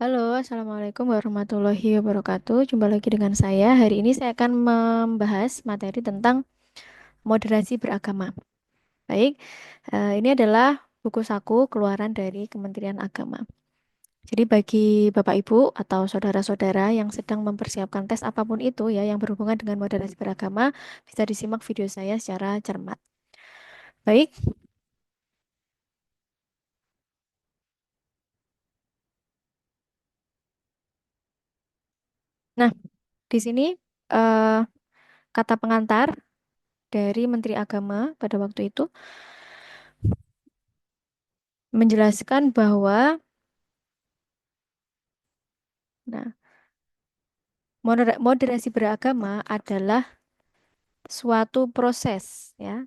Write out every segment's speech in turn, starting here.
Halo, Assalamualaikum warahmatullahi wabarakatuh. Jumpa lagi dengan saya. Hari ini saya akan membahas materi tentang moderasi beragama. Baik, ini adalah buku saku keluaran dari Kementerian Agama. Jadi bagi Bapak Ibu atau saudara-saudara yang sedang mempersiapkan tes apapun itu ya yang berhubungan dengan moderasi beragama, bisa disimak video saya secara cermat. Baik, nah di sini eh, kata pengantar dari Menteri Agama pada waktu itu menjelaskan bahwa nah, moderasi beragama adalah suatu proses, ya,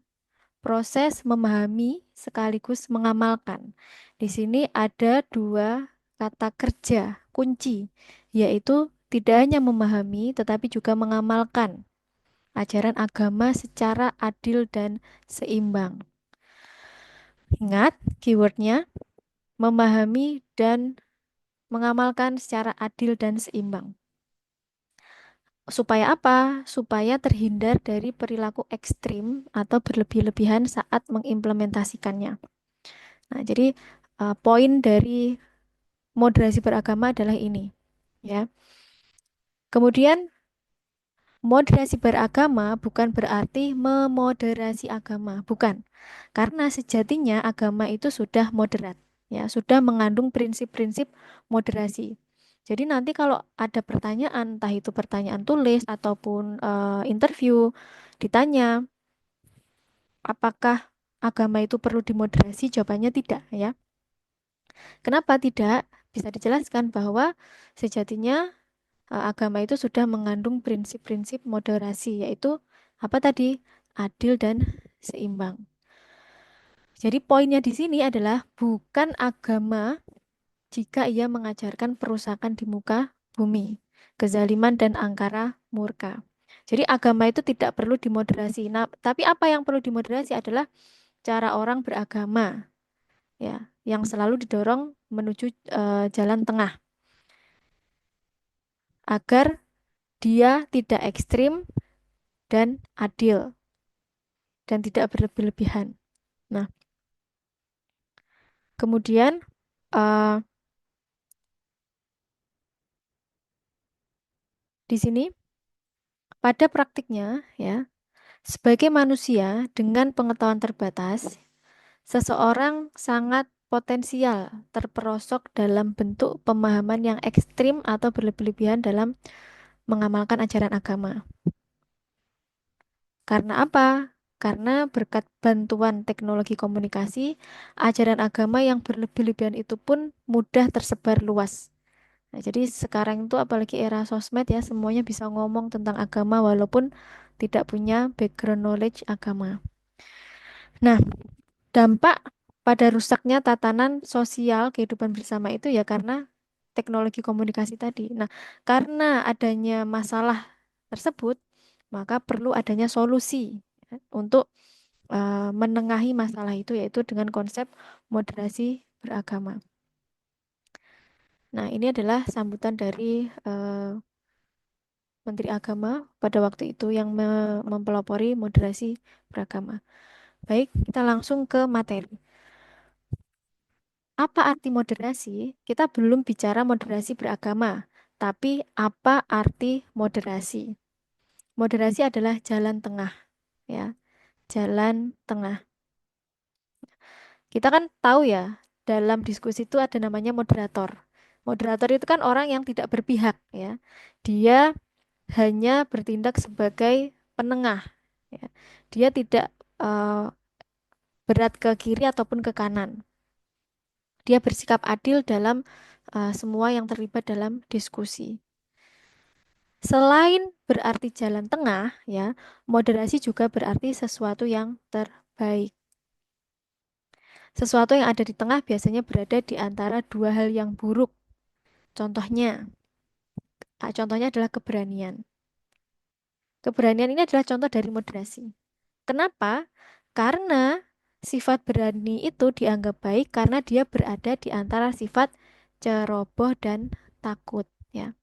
proses memahami sekaligus mengamalkan. Di sini ada dua kata kerja kunci, yaitu tidak hanya memahami tetapi juga mengamalkan ajaran agama secara adil dan seimbang. Ingat keywordnya, memahami dan mengamalkan secara adil dan seimbang. Supaya apa? Supaya terhindar dari perilaku ekstrim atau berlebih-lebihan saat mengimplementasikannya. Nah, jadi poin dari moderasi beragama adalah ini, ya. Kemudian moderasi beragama bukan berarti memoderasi agama, bukan. Karena sejatinya agama itu sudah moderat, ya, sudah mengandung prinsip-prinsip moderasi. Jadi nanti kalau ada pertanyaan, entah itu pertanyaan tulis ataupun interview, ditanya apakah agama itu perlu dimoderasi, jawabannya tidak, ya. Kenapa tidak? Bisa dijelaskan bahwa sejatinya agama itu sudah mengandung prinsip-prinsip moderasi, yaitu apa tadi? Adil dan seimbang. Jadi poinnya di sini adalah bukan agama jika ia mengajarkan perusakan di muka bumi, kezaliman dan angkara murka. Jadi agama itu tidak perlu dimoderasi. Nah, tapi apa yang perlu dimoderasi adalah cara orang beragama, ya, yang selalu didorong menuju jalan tengah agar dia tidak ekstrim dan adil dan tidak berlebih-lebihan. Nah, kemudian eh, di sini pada praktiknya ya, sebagai manusia dengan pengetahuan terbatas, seseorang sangat potensial terperosok dalam bentuk pemahaman yang ekstrim atau berlebih-lebihan dalam mengamalkan ajaran agama. Karena apa? Karena berkat bantuan teknologi komunikasi, ajaran agama yang berlebih-lebihan itu pun mudah tersebar luas. Nah, jadi sekarang itu apalagi era sosmed ya, semuanya bisa ngomong tentang agama walaupun tidak punya background knowledge agama. Nah, dampak pada rusaknya tatanan sosial kehidupan bersama itu ya karena teknologi komunikasi tadi. Nah, karena adanya masalah tersebut, maka perlu adanya solusi ya, untuk menengahi masalah itu yaitu dengan konsep moderasi beragama. Nah, ini adalah sambutan dari Menteri Agama pada waktu itu yang mempelopori moderasi beragama. Baik, kita langsung ke materi. Apa arti moderasi? Kita belum bicara moderasi beragama, tapi apa arti moderasi? Moderasi adalah jalan tengah, ya, jalan tengah. Kita kan tahu ya, dalam diskusi itu ada namanya moderator. Moderator itu kan orang yang tidak berpihak, ya. Dia hanya bertindak sebagai penengah, ya. Dia tidak eh, berat ke kiri ataupun ke kanan. Dia bersikap adil dalam semua yang terlibat dalam diskusi. Selain berarti jalan tengah, ya, moderasi juga berarti sesuatu yang terbaik. Sesuatu yang ada di tengah biasanya berada di antara dua hal yang buruk. Contohnya adalah keberanian. Keberanian ini adalah contoh dari moderasi. Kenapa? Karena sifat berani itu dianggap baik karena dia berada di antara sifat ceroboh dan takut ya.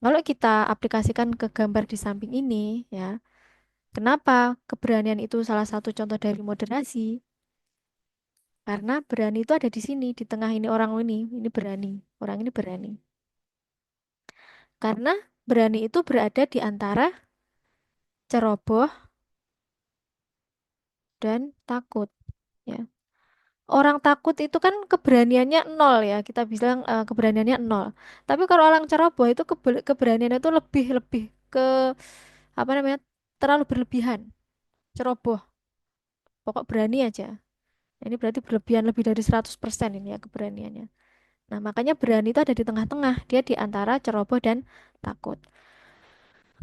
Kalau kita aplikasikan ke gambar di samping ini ya, kenapa keberanian itu salah satu contoh dari moderasi? Karena berani itu ada di sini, di tengah ini berani. Orang ini berani. Karena berani itu berada di antara ceroboh dan takut ya. Orang takut itu kan keberaniannya nol ya, kita bilang keberaniannya nol. Tapi kalau orang ceroboh itu keberaniannya itu lebih lebih ke apa namanya, terlalu berlebihan. Ceroboh, pokok berani aja. Ini berarti berlebihan lebih dari 100% ini ya keberaniannya. Nah, makanya berani itu ada di tengah-tengah, dia di antara ceroboh dan takut.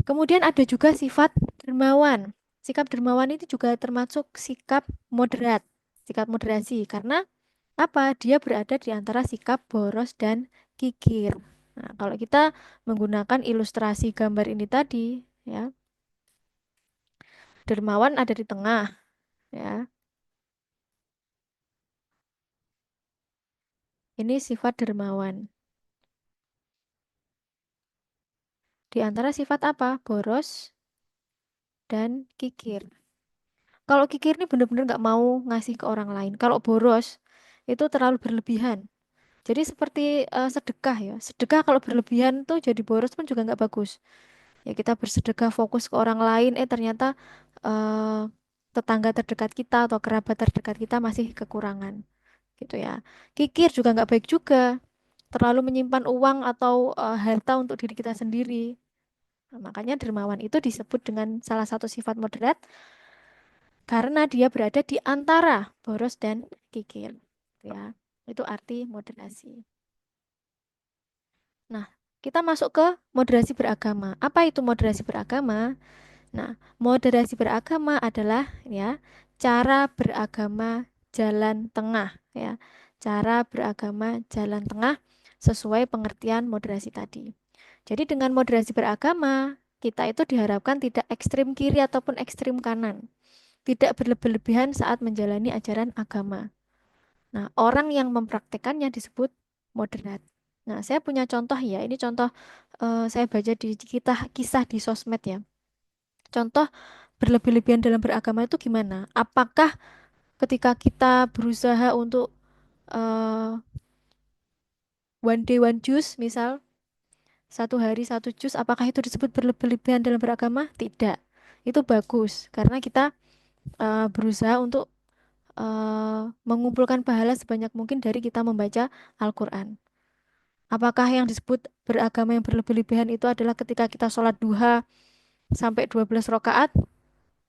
Kemudian ada juga sifat dermawan. Sikap dermawan itu juga termasuk sikap moderat, sikap moderasi, karena apa? Dia berada di antara sikap boros dan kikir. Nah, kalau kita menggunakan ilustrasi gambar ini tadi, ya, dermawan ada di tengah, ya. Ini sifat dermawan. Di antara sifat apa? Boros dan kikir. Kalau kikir ini benar-benar nggak mau ngasih ke orang lain. Kalau boros itu terlalu berlebihan. Jadi seperti sedekah ya. Sedekah kalau berlebihan tuh jadi boros pun juga nggak bagus. Ya kita bersedekah fokus ke orang lain, ternyata eh, tetangga terdekat kita atau kerabat terdekat kita masih kekurangan, gitu ya. Kikir juga nggak baik juga. Terlalu menyimpan uang atau harta untuk diri kita sendiri. Nah, makanya dermawan itu disebut dengan salah satu sifat moderat karena dia berada di antara boros dan kikir. Ya, itu arti moderasi. Nah, kita masuk ke moderasi beragama. Apa itu moderasi beragama? Nah, moderasi beragama adalah ya cara beragama jalan tengah ya. Cara beragama jalan tengah sesuai pengertian moderasi tadi. Jadi dengan moderasi beragama, kita itu diharapkan tidak ekstrim kiri ataupun ekstrim kanan. Tidak berlebihan saat menjalani ajaran agama. Nah, orang yang mempraktekannya disebut moderat. Nah, saya punya contoh ya. Ini contoh saya baca di kisah di sosmed ya. Contoh berlebih-lebihan dalam beragama itu gimana? Apakah ketika kita berusaha untuk eh, one day one juice, misal satu hari satu jus, apakah itu disebut berlebih-lebihan dalam beragama? Tidak. Itu bagus karena kita berusaha untuk mengumpulkan pahala sebanyak mungkin dari kita membaca Al-Quran. Apakah yang disebut beragama yang berlebih-lebihan itu adalah ketika kita sholat duha sampai 12 rakaat?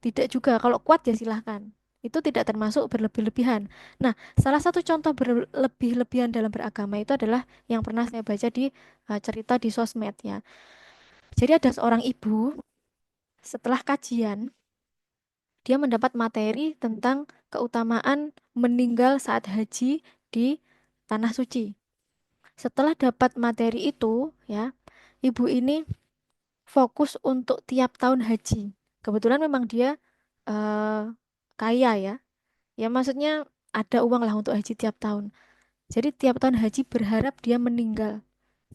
Tidak juga. Kalau kuat ya silahkan. Itu tidak termasuk berlebih-lebihan. Nah, salah satu contoh berlebih-lebihan dalam beragama itu adalah yang pernah saya baca di cerita di sosmed ya. Jadi ada seorang ibu setelah kajian, dia mendapat materi tentang keutamaan meninggal saat haji di tanah suci. Setelah dapat materi itu, ya, ibu ini fokus untuk tiap tahun haji. Kebetulan memang dia eh, kaya ya. Ya maksudnya ada uang lah untuk haji tiap tahun. Jadi tiap tahun haji berharap dia meninggal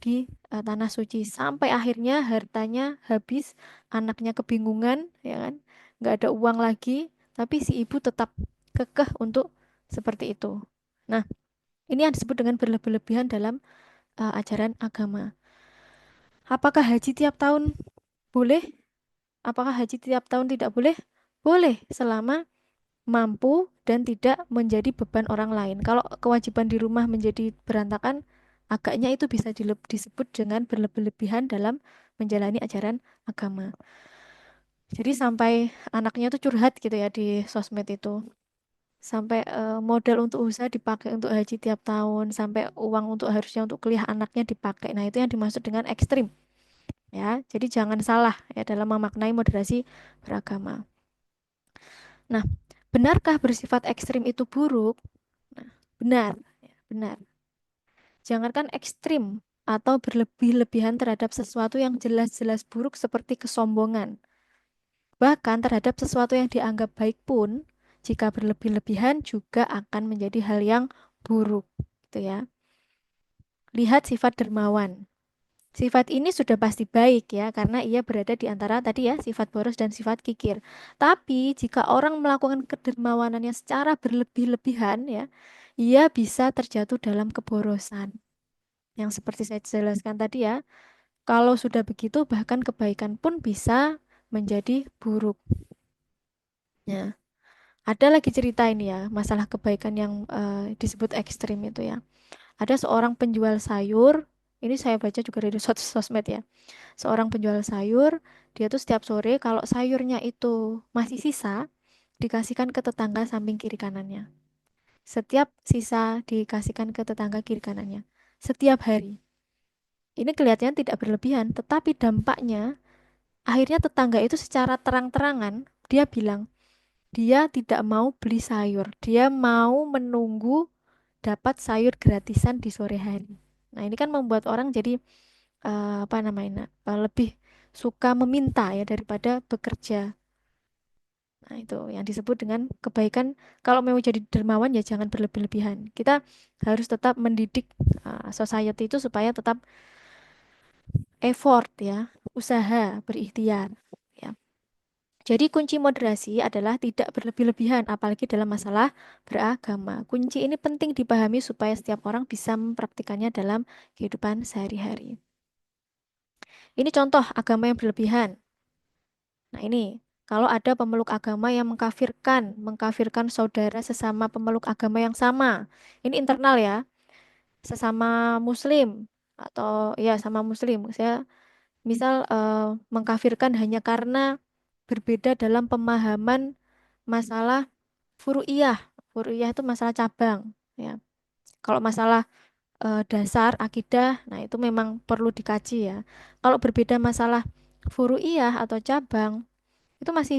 di tanah suci sampai akhirnya hartanya habis, anaknya kebingungan, ya kan, nggak ada uang lagi, tapi si ibu tetap kekeh untuk seperti itu. Nah, ini yang disebut dengan berlebihan dalam ajaran agama. Apakah haji tiap tahun boleh? Apakah haji tiap tahun tidak boleh? Boleh, selama mampu dan tidak menjadi beban orang lain. Kalau kewajiban di rumah menjadi berantakan, agaknya itu bisa disebut dengan berlebihan dalam menjalani ajaran agama. Jadi sampai anaknya tuh curhat gitu ya di sosmed itu. Sampai modal untuk usaha dipakai untuk haji tiap tahun, sampai uang untuk harusnya untuk kuliah anaknya dipakai. Nah, itu yang dimaksud dengan ekstrim ya. Jadi jangan salah ya dalam memaknai moderasi beragama. Nah, benarkah bersifat ekstrim itu buruk? Nah, benar, ya, benar. Jangankan ekstrim atau berlebih-lebihan terhadap sesuatu yang jelas-jelas buruk seperti kesombongan. Bahkan terhadap sesuatu yang dianggap baik pun, jika berlebih-lebihan juga akan menjadi hal yang buruk, gitu ya. Lihat sifat dermawan. Sifat ini sudah pasti baik ya, karena ia berada di antara tadi ya, sifat boros dan sifat kikir. Tapi jika orang melakukan kedermawanannya secara berlebih-lebihan ya, ia bisa terjatuh dalam keborosan. Yang seperti saya jelaskan tadi ya, kalau sudah begitu bahkan kebaikan pun bisa menjadi buruk. Ya, ada lagi cerita ini ya, masalah kebaikan yang disebut ekstrim itu ya. Ada seorang penjual sayur, ini saya baca juga dari sosmed ya. Seorang penjual sayur, dia tuh setiap sore kalau sayurnya itu masih sisa, dikasihkan ke tetangga samping kiri kanannya. Setiap sisa dikasihkan ke tetangga kiri kanannya. Setiap hari. Ini kelihatannya tidak berlebihan, tetapi dampaknya akhirnya tetangga itu secara terang-terangan dia bilang dia tidak mau beli sayur, dia mau menunggu dapat sayur gratisan di sore hari. Nah, ini kan membuat orang jadi apa namanya lebih suka meminta ya daripada bekerja. Nah, itu yang disebut dengan kebaikan. Kalau mau jadi dermawan ya jangan berlebih-lebihan. Kita harus tetap mendidik society itu supaya tetap effort ya, usaha, berikhtiar ya. Jadi kunci moderasi adalah tidak berlebih-lebihan apalagi dalam masalah beragama. Kunci ini penting dipahami supaya setiap orang bisa mempraktikannya dalam kehidupan sehari-hari. Ini contoh agama yang berlebihan. Nah, ini kalau ada pemeluk agama yang mengkafirkan saudara sesama pemeluk agama yang sama. Ini internal ya, sesama muslim atau ya sama muslim. Saya misal mengkafirkan hanya karena berbeda dalam pemahaman masalah furu'iyah. Furu'iyah itu masalah cabang ya. Kalau masalah dasar akidah, nah itu memang perlu dikaji ya. Kalau berbeda masalah furu'iyah atau cabang, itu masih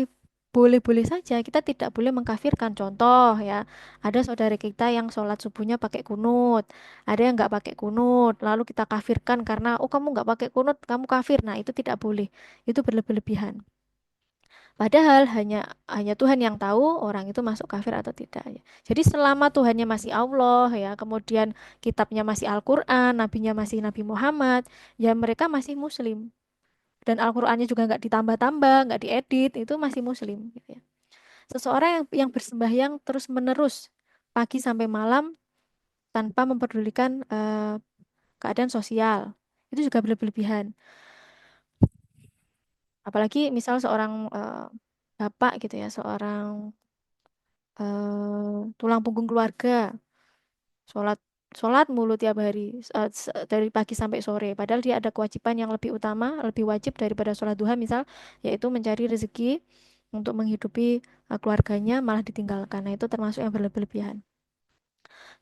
boleh-boleh saja, kita tidak boleh mengkafirkan. Contoh ya, ada saudara kita yang sholat subuhnya pakai kunut, ada yang nggak pakai kunut, lalu kita kafirkan karena oh kamu nggak pakai kunut kamu kafir. Nah itu tidak boleh, itu berlebih-lebihan. Padahal hanya hanya Tuhan yang tahu orang itu masuk kafir atau tidak ya. Jadi selama Tuhannya masih Allah ya, kemudian kitabnya masih Al-Quran, nabinya masih Nabi Muhammad, ya mereka masih Muslim. Dan Al-Qur'annya juga nggak ditambah-tambah, nggak diedit, itu masih muslim gitu ya. Seseorang yang bersembahyang terus-menerus pagi sampai malam tanpa memperdulikan keadaan sosial, itu juga berlebihan. Apalagi misal seorang bapak gitu ya, seorang tulang punggung keluarga, sholat sholat mulu tiap hari dari pagi sampai sore. Padahal dia ada kewajiban yang lebih utama, lebih wajib daripada sholat duha misal, yaitu mencari rezeki untuk menghidupi keluarganya malah ditinggalkan. Nah, itu termasuk yang berlebihan.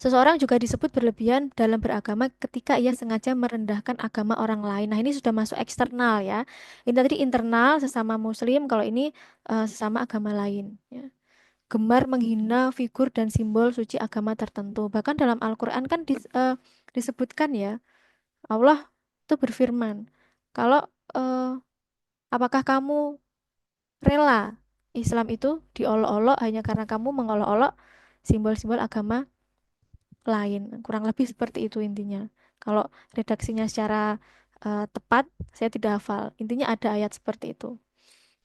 Seseorang juga disebut berlebihan dalam beragama ketika ia sengaja merendahkan agama orang lain. Nah, ini sudah masuk eksternal ya. Ini tadi internal sesama muslim, kalau ini sesama agama lain ya. Gemar menghina figur dan simbol suci agama tertentu. Bahkan dalam Al-Qur'an kan disebutkan ya, Allah itu berfirman, kalau eh, apakah kamu rela Islam itu diolok-olok hanya karena kamu mengolok-olok simbol-simbol agama lain. Kurang lebih seperti itu intinya. Kalau redaksinya secara tepat, saya tidak hafal. Intinya ada ayat seperti itu.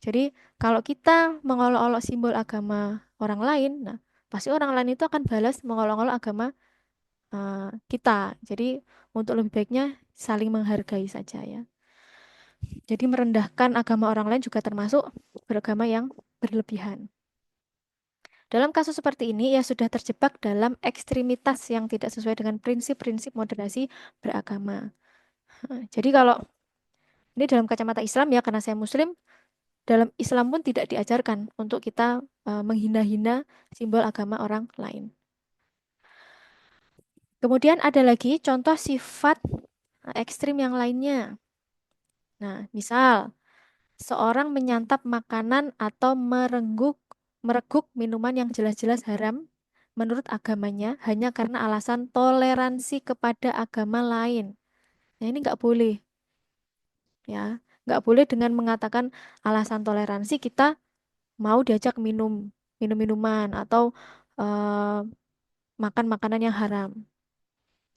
Jadi kalau kita mengolok-olok simbol agama orang lain, nah pasti orang lain itu akan balas mengolok-olok agama kita. Jadi untuk lebih baiknya saling menghargai saja ya. Jadi merendahkan agama orang lain juga termasuk beragama yang berlebihan. Dalam kasus seperti ini, ia sudah terjebak dalam ekstremitas yang tidak sesuai dengan prinsip-prinsip moderasi beragama. Jadi kalau ini dalam kacamata Islam ya, karena saya Muslim, dalam Islam pun tidak diajarkan untuk kita menghina-hina simbol agama orang lain. Kemudian ada lagi contoh sifat ekstrim yang lainnya. Nah, misal seorang menyantap makanan atau mereguk minuman yang jelas-jelas haram menurut agamanya hanya karena alasan toleransi kepada agama lain. Nah, ini nggak boleh ya. Nggak boleh dengan mengatakan alasan toleransi kita mau diajak minum minuman atau eh, makan makanan yang haram.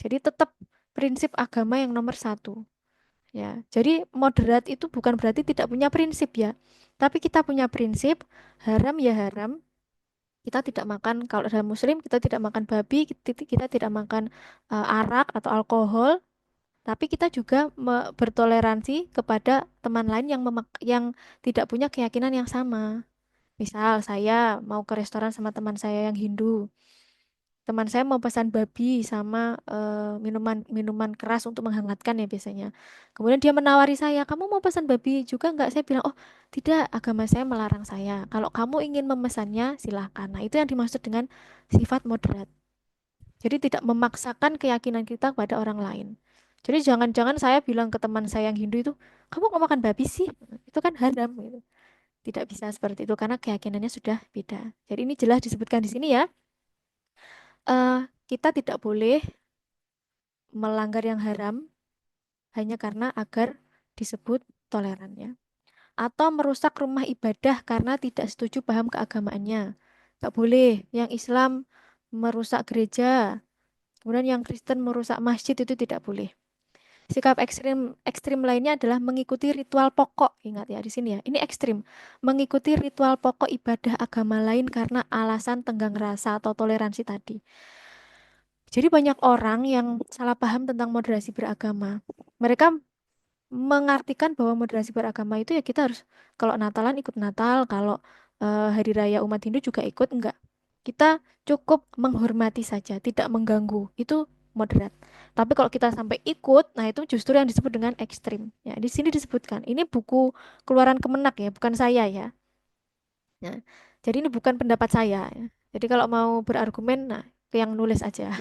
Jadi tetap prinsip agama yang nomor satu. Ya, jadi moderat itu bukan berarti tidak punya prinsip ya. Tapi kita punya prinsip haram ya haram. Kita tidak makan kalau dalam Muslim kita tidak makan babi, kita tidak makan arak atau alkohol. Tapi kita juga bertoleransi kepada teman lain yang tidak punya keyakinan yang sama. Misal saya mau ke restoran sama teman saya yang Hindu. Teman saya mau pesan babi sama minuman keras untuk menghangatkan ya biasanya. Kemudian dia menawari saya, kamu mau pesan babi juga nggak? Saya bilang, oh tidak, agama saya melarang saya. Kalau kamu ingin memesannya, silahkan. Nah itu yang dimaksud dengan sifat moderat. Jadi tidak memaksakan keyakinan kita kepada orang lain. Jadi jangan-jangan saya bilang ke teman saya yang Hindu itu, kamu mau makan babi sih? Itu kan haram gitu. Tidak bisa seperti itu karena keyakinannya sudah beda. Jadi ini jelas disebutkan di sini ya. Kita tidak boleh melanggar yang haram hanya karena agar disebut toleran ya. Atau merusak rumah ibadah karena tidak setuju paham keagamaannya. Gak boleh. Yang Islam merusak gereja, kemudian yang Kristen merusak masjid itu tidak boleh. Sikap ekstrim ekstrim lainnya adalah mengikuti ritual pokok. Ingat ya di sini ya. Ini ekstrim. Mengikuti ritual pokok ibadah agama lain karena alasan tenggang rasa atau toleransi tadi. Jadi banyak orang yang salah paham tentang moderasi beragama. Mereka mengartikan bahwa moderasi beragama itu ya kita harus kalau Natalan ikut Natal, kalau hari raya umat Hindu juga ikut enggak. Kita cukup menghormati saja, tidak mengganggu. Itu moderat. Tapi kalau kita sampai ikut, nah itu justru yang disebut dengan ekstrim. Ya, di sini disebutkan. Ini buku keluaran Kemenak ya, bukan saya ya. Nah, jadi ini bukan pendapat saya ya. Jadi kalau mau berargumen, nah ke yang nulis aja.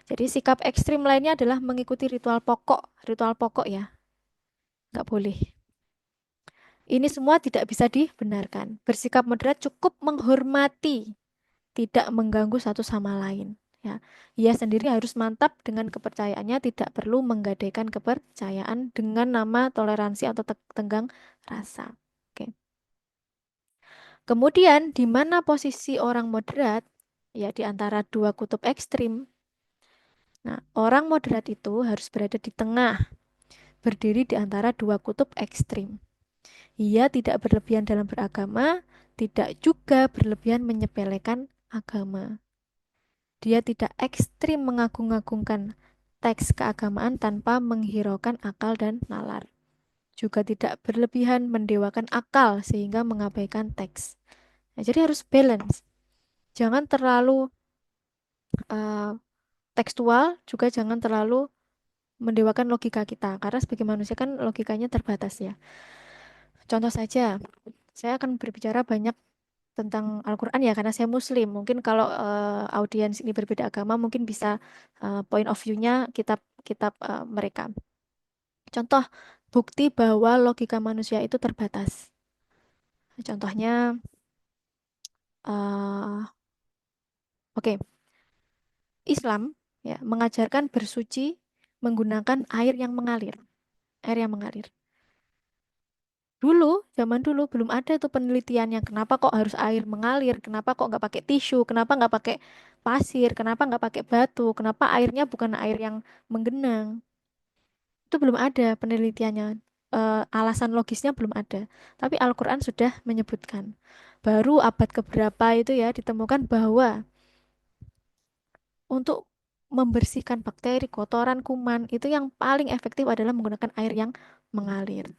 Jadi sikap ekstrim lainnya adalah mengikuti ritual pokok ya, nggak boleh. Ini semua tidak bisa dibenarkan. Bersikap moderat cukup menghormati, tidak mengganggu satu sama lain. Ya, ia sendiri harus mantap dengan kepercayaannya, tidak perlu menggadaikan kepercayaan dengan nama toleransi atau tenggang rasa. Oke. Kemudian, di mana posisi orang moderat? Ya, di antara dua kutub ekstrim. Nah, orang moderat itu harus berada di tengah, berdiri di antara dua kutub ekstrim. Ia tidak berlebihan dalam beragama, tidak juga berlebihan menyepelekan agama. Dia tidak ekstrim mengagung-agungkan teks keagamaan tanpa menghiraukan akal dan nalar. Juga tidak berlebihan mendewakan akal sehingga mengabaikan teks. Nah, jadi harus balance. Jangan terlalu uh, tekstual, juga jangan terlalu mendewakan logika kita. Karena sebagai manusia kan logikanya terbatas ya. Contoh saja, saya akan berbicara banyak tentang Al-Quran ya karena saya Muslim. Mungkin kalau audiens ini berbeda agama mungkin bisa point of view-nya kitab-kitab mereka. Contoh bukti bahwa logika manusia itu terbatas. Contohnya, eh, oke, Islam ya mengajarkan bersuci menggunakan air yang mengalir, air yang mengalir. Dulu, zaman dulu belum ada tuh penelitiannya. Kenapa kok harus air mengalir? Kenapa kok nggak pakai tisu? Kenapa nggak pakai pasir? Kenapa nggak pakai batu? Kenapa airnya bukan air yang menggenang? Itu belum ada penelitiannya. Alasan logisnya belum ada. Tapi Al-Quran sudah menyebutkan. Baru abad keberapa itu ya ditemukan bahwa untuk membersihkan bakteri, kotoran, kuman, itu yang paling efektif adalah menggunakan air yang mengalir.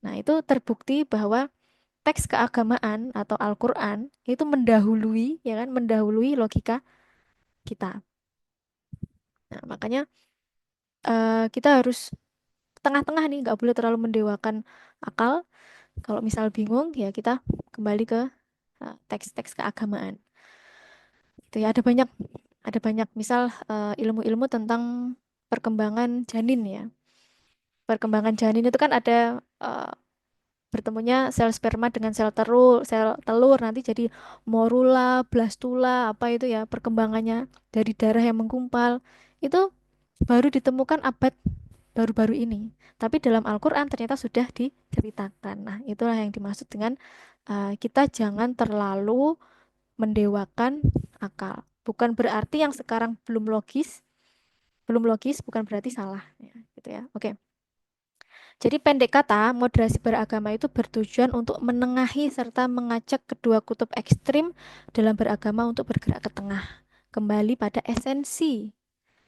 Nah, itu terbukti bahwa teks keagamaan atau Al-Quran itu mendahului, ya kan, mendahului logika kita. Nah, makanya kita harus tengah-tengah nih, nggak boleh terlalu mendewakan akal. Kalau misal bingung, ya kita kembali ke teks-teks keagamaan. Itu ya ada banyak misal ilmu-ilmu tentang perkembangan janin ya. Perkembangan janin itu kan ada bertemunya sel sperma dengan sel telur nanti jadi morula, blastula, apa itu ya perkembangannya dari darah yang menggumpal. Itu baru ditemukan abad baru-baru ini. Tapi dalam Al-Qur'an ternyata sudah diceritakan. Nah, itulah yang dimaksud dengan kita jangan terlalu mendewakan akal. Bukan berarti yang sekarang belum logis bukan berarti salah ya, gitu ya. Oke. Jadi pendek kata, moderasi beragama itu bertujuan untuk menengahi serta mengajak kedua kutub ekstrim dalam beragama untuk bergerak ke tengah. Kembali pada esensi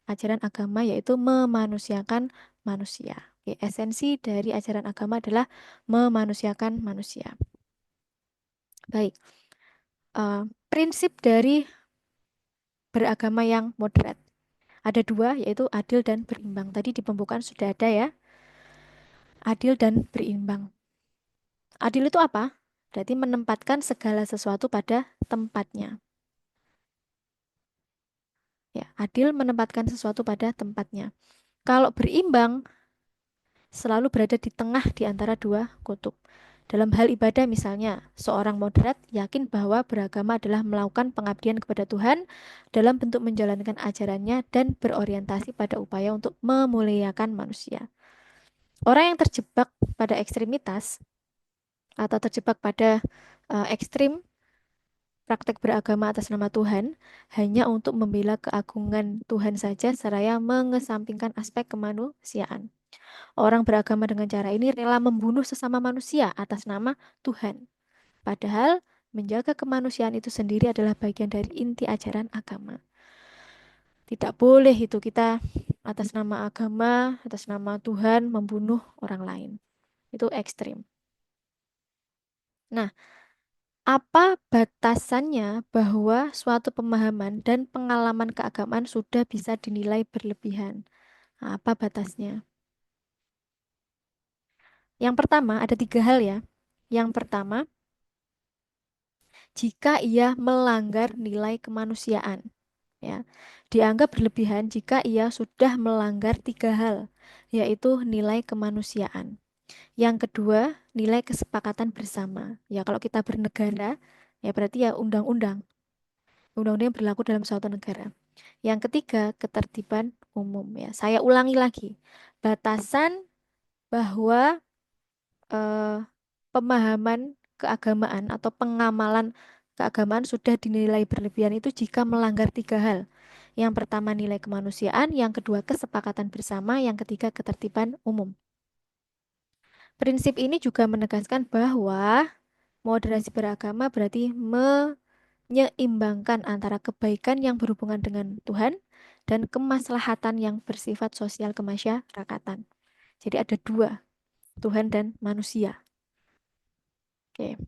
ajaran agama yaitu memanusiakan manusia. Oke, esensi dari ajaran agama adalah memanusiakan manusia. Baik, prinsip dari beragama yang moderat. Ada dua, yaitu adil dan berimbang. Tadi di pembukaan sudah ada ya, adil dan berimbang. Adil itu apa? Berarti menempatkan segala sesuatu pada tempatnya. Ya, adil menempatkan sesuatu pada tempatnya. Kalau berimbang, selalu berada di tengah di antara dua kutub. Dalam hal ibadah misalnya, seorang moderat yakin bahwa beragama adalah melakukan pengabdian kepada Tuhan dalam bentuk menjalankan ajarannya dan berorientasi pada upaya untuk memuliakan manusia. Orang yang terjebak pada ekstremitas atau terjebak pada ekstrim praktek beragama atas nama Tuhan hanya untuk membela keagungan Tuhan saja seraya mengesampingkan aspek kemanusiaan. Orang beragama dengan cara ini rela membunuh sesama manusia atas nama Tuhan. Padahal menjaga kemanusiaan itu sendiri adalah bagian dari inti ajaran agama. Tidak boleh itu kita atas nama agama, atas nama Tuhan membunuh orang lain. Itu ekstrim. Nah, apa batasannya bahwa suatu pemahaman dan pengalaman keagamaan sudah bisa dinilai berlebihan? Nah, apa batasnya? Yang pertama, ada tiga hal ya. Yang pertama, jika ia melanggar nilai kemanusiaan. Ya, dianggap berlebihan jika ia sudah melanggar tiga hal, yaitu nilai kemanusiaan. Yang kedua, nilai kesepakatan bersama. Ya, kalau kita bernegara, ya berarti ya undang-undang. Undang-undang yang berlaku dalam suatu negara. Yang ketiga, ketertiban umum. Ya, saya ulangi lagi. Batasan bahwa eh, pemahaman keagamaan atau pengamalan keagamaan sudah dinilai berlebihan itu jika melanggar tiga hal. Yang pertama nilai kemanusiaan, yang kedua kesepakatan bersama, yang ketiga ketertiban umum. Prinsip ini juga menegaskan bahwa moderasi beragama berarti menyeimbangkan antara kebaikan yang berhubungan dengan Tuhan dan kemaslahatan yang bersifat sosial kemasyarakatan. Jadi ada dua, Tuhan dan manusia. Oke.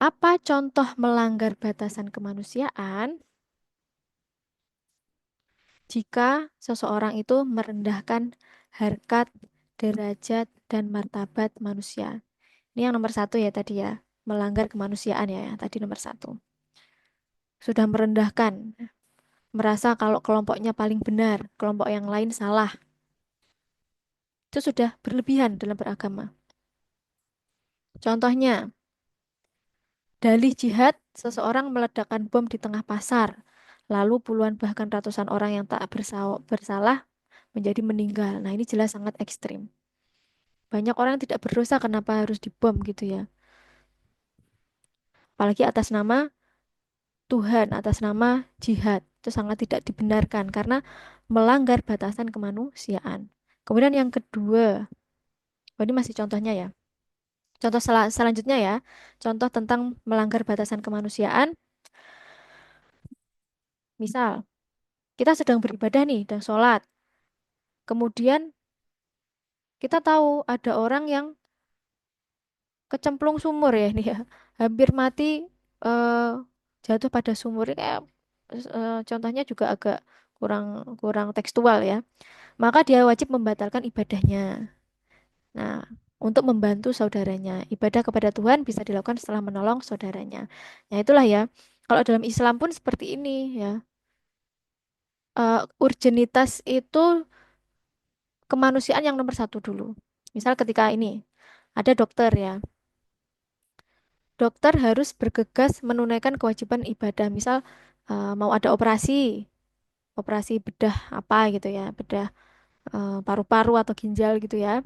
Apa contoh melanggar batasan kemanusiaan? Jika seseorang itu merendahkan harkat, derajat, dan martabat manusia. Ini yang nomor satu ya tadi ya, melanggar kemanusiaan ya, tadi nomor satu. Sudah merendahkan, merasa kalau kelompoknya paling benar, kelompok yang lain salah. Itu sudah berlebihan dalam beragama. Contohnya, dalih jihad, seseorang meledakkan bom di tengah pasar. Lalu puluhan bahkan ratusan orang yang tak bersalah menjadi meninggal. Nah, ini jelas sangat ekstrim. Banyak orang yang tidak berdosa kenapa harus dibom gitu ya. Apalagi atas nama Tuhan, atas nama jihad. Itu sangat tidak dibenarkan karena melanggar batasan kemanusiaan. Kemudian yang kedua, oh ini masih contohnya ya. Contoh selanjutnya ya, contoh tentang melanggar batasan kemanusiaan. Misal, kita sedang beribadah nih, dan sholat. Kemudian kita tahu ada orang yang kecemplung sumur ya ini ya, hampir mati, eh, jatuh pada sumur. Ini kayak contohnya juga agak kurang kurang tekstual ya. Maka dia wajib membatalkan ibadahnya. Nah, untuk membantu saudaranya, ibadah kepada Tuhan bisa dilakukan setelah menolong saudaranya. Nah, itulah ya. Kalau dalam Islam pun seperti ini ya. Urgenitas itu kemanusiaan yang nomor satu dulu. Misal ketika ini ada dokter ya. Dokter harus bergegas menunaikan kewajiban ibadah. Misal mau ada operasi, operasi bedah apa gitu ya, bedah paru-paru atau ginjal gitu ya.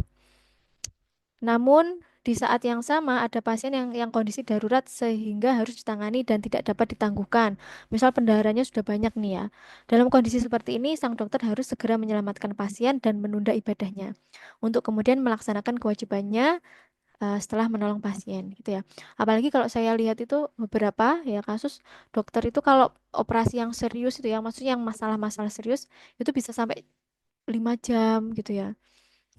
Namun di saat yang sama ada pasien yang kondisi darurat sehingga harus ditangani dan tidak dapat ditangguhkan. Misal pendarahannya sudah banyak nih ya. Dalam kondisi seperti ini, sang dokter harus segera menyelamatkan pasien dan menunda ibadahnya untuk kemudian melaksanakan kewajibannya setelah menolong pasien gitu ya. Apalagi kalau saya lihat itu beberapa ya kasus dokter itu kalau operasi yang serius itu yang maksudnya yang masalah-masalah serius itu bisa sampai 5 jam gitu ya.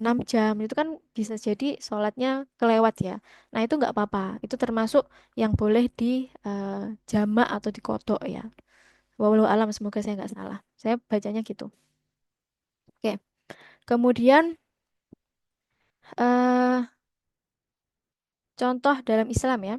6 jam itu kan bisa jadi sholatnya kelewat ya. Nah itu nggak apa-apa. Itu termasuk yang boleh di jamak atau dikodok ya. Wallahu alam, semoga saya nggak salah. Saya bacanya gitu. Oke. Kemudian eh contoh dalam Islam ya.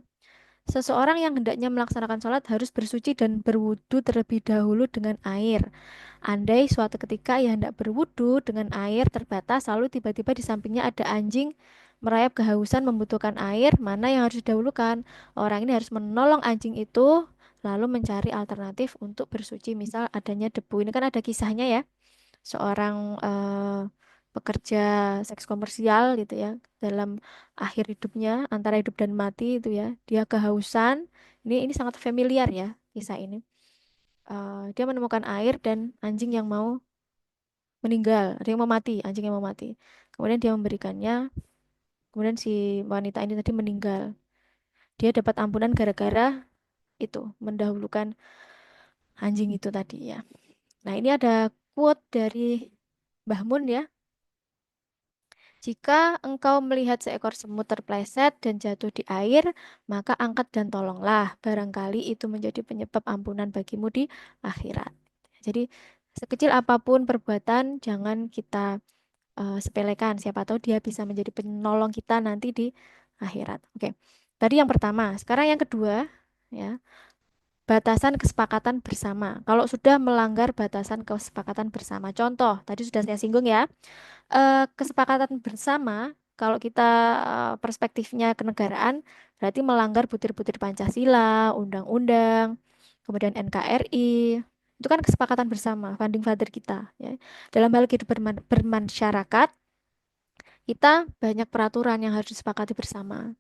Seseorang yang hendaknya melaksanakan sholat harus bersuci dan berwudu terlebih dahulu dengan air. Andai suatu ketika ia hendak berwudu dengan air terbatas, lalu tiba-tiba di sampingnya ada anjing merayap kehausan membutuhkan air, mana yang harus didahulukan? Orang ini harus menolong anjing itu, lalu mencari alternatif untuk bersuci. Misal adanya debu, ini kan ada kisahnya ya, seorang pekerja seks komersial gitu ya, dalam akhir hidupnya antara hidup dan mati itu ya, dia kehausan. Ini sangat familiar ya kisah ini. Dia menemukan air dan anjing yang mau meninggal, ada yang mau mati, anjing yang mau mati. Kemudian dia memberikannya, kemudian si wanita ini tadi meninggal. Dia dapat ampunan gara-gara itu mendahulukan anjing itu tadi ya. Nah, ini ada quote dari Mbah Mun ya. Jika engkau melihat seekor semut terpleset dan jatuh di air, maka angkat dan tolonglah. Barangkali itu menjadi penyebab ampunan bagimu di akhirat. Jadi, sekecil apapun perbuatan, jangan kita sepelekan. Siapa tahu dia bisa menjadi penolong kita nanti di akhirat. Oke, tadi yang pertama. Sekarang yang kedua, ya, batasan kesepakatan bersama. Kalau sudah melanggar batasan kesepakatan bersama, contoh, tadi sudah saya singgung ya, kesepakatan bersama kalau kita perspektifnya kenegaraan berarti melanggar butir-butir Pancasila, undang-undang, kemudian NKRI. Itu kan kesepakatan bersama founding father kita ya. Dalam hal kehidupan bermasyarakat, kita banyak peraturan yang harus disepakati bersama.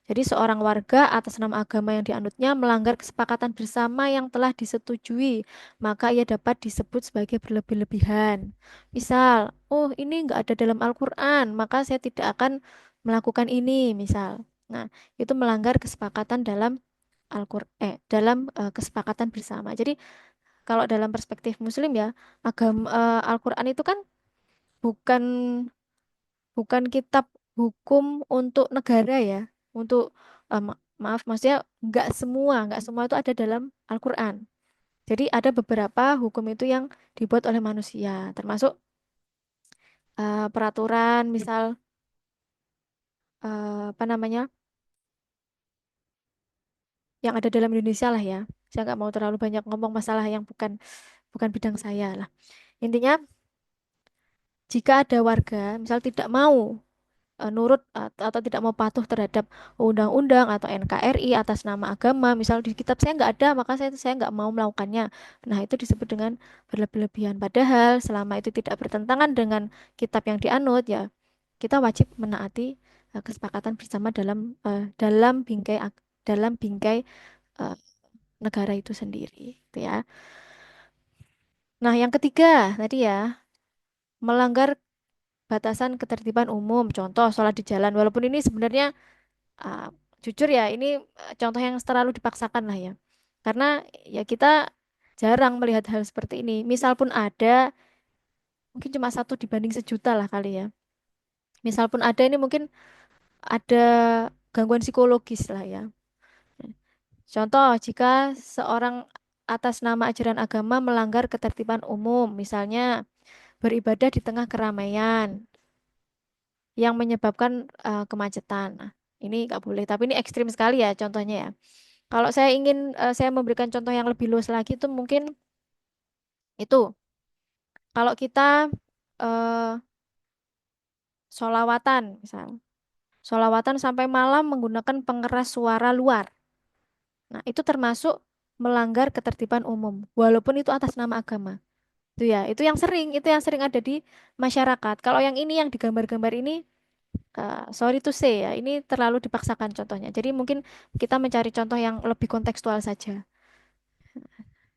Jadi seorang warga atas nama agama yang dianutnya melanggar kesepakatan bersama yang telah disetujui, maka ia dapat disebut sebagai berlebih-lebihan. Misal, oh ini nggak ada dalam Al-Quran, maka saya tidak akan melakukan ini, misal. Nah, itu melanggar kesepakatan dalam Al-Quran, kesepakatan bersama. Jadi kalau dalam perspektif Muslim ya, Al-Quran itu kan bukan bukan kitab hukum untuk negara ya, untuk maaf maksudnya nggak semua itu ada dalam Al-Quran. Jadi ada beberapa hukum itu yang dibuat oleh manusia, termasuk peraturan misal apa namanya yang ada dalam Indonesia lah ya. Saya nggak mau terlalu banyak ngomong masalah yang bukan bukan bidang saya lah. Intinya jika ada warga misal tidak mau nurut atau tidak mau patuh terhadap undang-undang atau NKRI atas nama agama, misal di kitab saya nggak ada, maka saya nggak mau melakukannya. Nah, itu disebut dengan berlebihan. Padahal selama itu tidak bertentangan dengan kitab yang dianut, ya kita wajib menaati kesepakatan bersama dalam bingkai eh, negara itu sendiri, gitu ya. Nah, yang ketiga tadi ya, melanggar batasan ketertiban umum, contoh sholat di jalan, walaupun ini sebenarnya ah, jujur ya, ini contoh yang terlalu dipaksakan lah ya. Karena ya kita jarang melihat hal seperti ini. Misal pun ada, mungkin cuma satu dibanding sejuta lah kali ya. Misal pun ada, ini mungkin ada gangguan psikologis lah ya. Contoh, jika seorang atas nama ajaran agama melanggar ketertiban umum, misalnya beribadah di tengah keramaian yang menyebabkan kemacetan. Nah, ini nggak boleh, tapi ini ekstrim sekali ya contohnya ya. Kalau saya memberikan contoh yang lebih luas lagi itu mungkin itu kalau kita eh, sholawatan misal, sholawatan sampai malam menggunakan pengeras suara luar. Nah, itu termasuk melanggar ketertiban umum, walaupun itu atas nama agama. Itu ya, itu yang sering ada di masyarakat. Kalau yang ini yang digambar-gambar ini Sorry to say ya, ini terlalu dipaksakan contohnya. Jadi mungkin kita mencari contoh yang lebih kontekstual saja.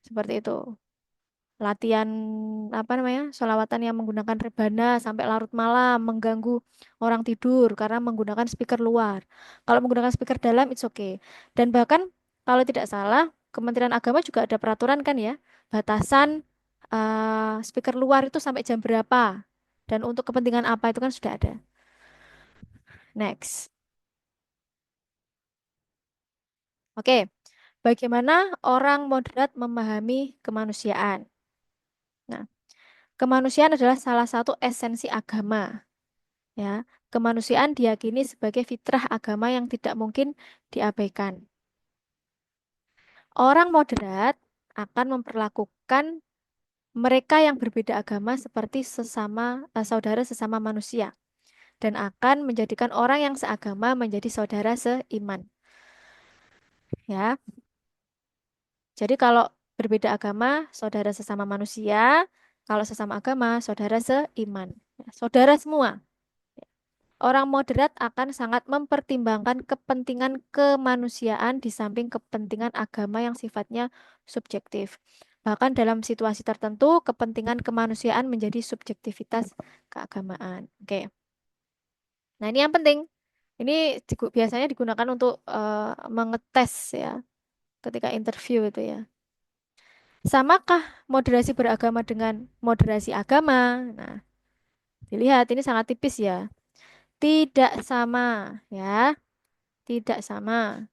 Seperti itu. Latihan apa namanya? Sholawatan yang menggunakan rebana sampai larut malam mengganggu orang tidur karena menggunakan speaker luar. Kalau menggunakan speaker dalam it's okay. Dan bahkan kalau tidak salah Kementerian Agama juga ada peraturan kan ya, batasan speaker luar itu sampai jam berapa dan untuk kepentingan apa itu kan sudah ada. Next. Oke, bagaimana orang moderat memahami kemanusiaan? Nah, kemanusiaan adalah salah satu esensi agama. Ya, kemanusiaan diyakini sebagai fitrah agama yang tidak mungkin diabaikan. Orang moderat akan memperlakukan mereka yang berbeda agama seperti saudara sesama manusia dan akan menjadikan orang yang seagama menjadi saudara seiman. Ya, jadi kalau berbeda agama, saudara sesama manusia, kalau sesama agama, saudara seiman. Ya, saudara semua. Orang moderat akan sangat mempertimbangkan kepentingan kemanusiaan di samping kepentingan agama yang sifatnya subjektif. Bahkan dalam situasi tertentu, kepentingan kemanusiaan menjadi subjektivitas keagamaan. Oke. Nah, ini yang penting. Ini biasanya digunakan untuk mengetes ya, ketika interview itu ya. Samakah moderasi beragama dengan moderasi agama? Nah, dilihat ini sangat tipis ya. Tidak sama ya, tidak sama.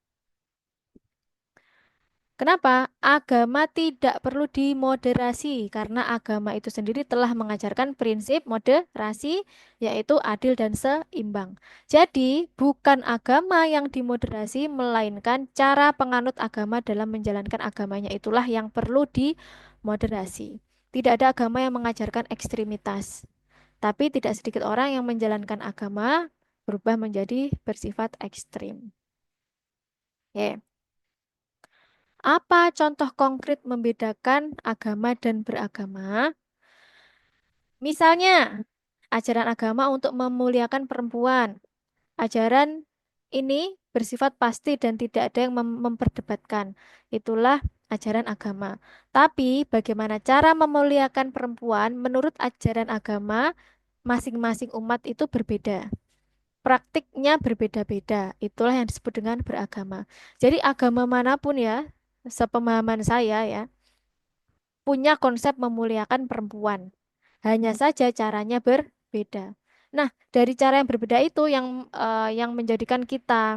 Kenapa? Agama tidak perlu dimoderasi karena agama itu sendiri telah mengajarkan prinsip moderasi yaitu adil dan seimbang. Jadi, bukan agama yang dimoderasi melainkan cara penganut agama dalam menjalankan agamanya itulah yang perlu dimoderasi. Tidak ada agama yang mengajarkan ekstremitas, tapi tidak sedikit orang yang menjalankan agama berubah menjadi bersifat ekstrim. Ya. Apa contoh konkret membedakan agama dan beragama? Misalnya, ajaran agama untuk memuliakan perempuan. Ajaran ini bersifat pasti dan tidak ada yang memperdebatkan. Itulah ajaran agama. Tapi bagaimana cara memuliakan perempuan menurut ajaran agama masing-masing umat itu berbeda. Praktiknya berbeda-beda. Itulah yang disebut dengan beragama. Jadi agama manapun ya, sepemahaman saya ya, punya konsep memuliakan perempuan. Hanya saja caranya berbeda. Nah, dari cara yang berbeda itu yang menjadikan kita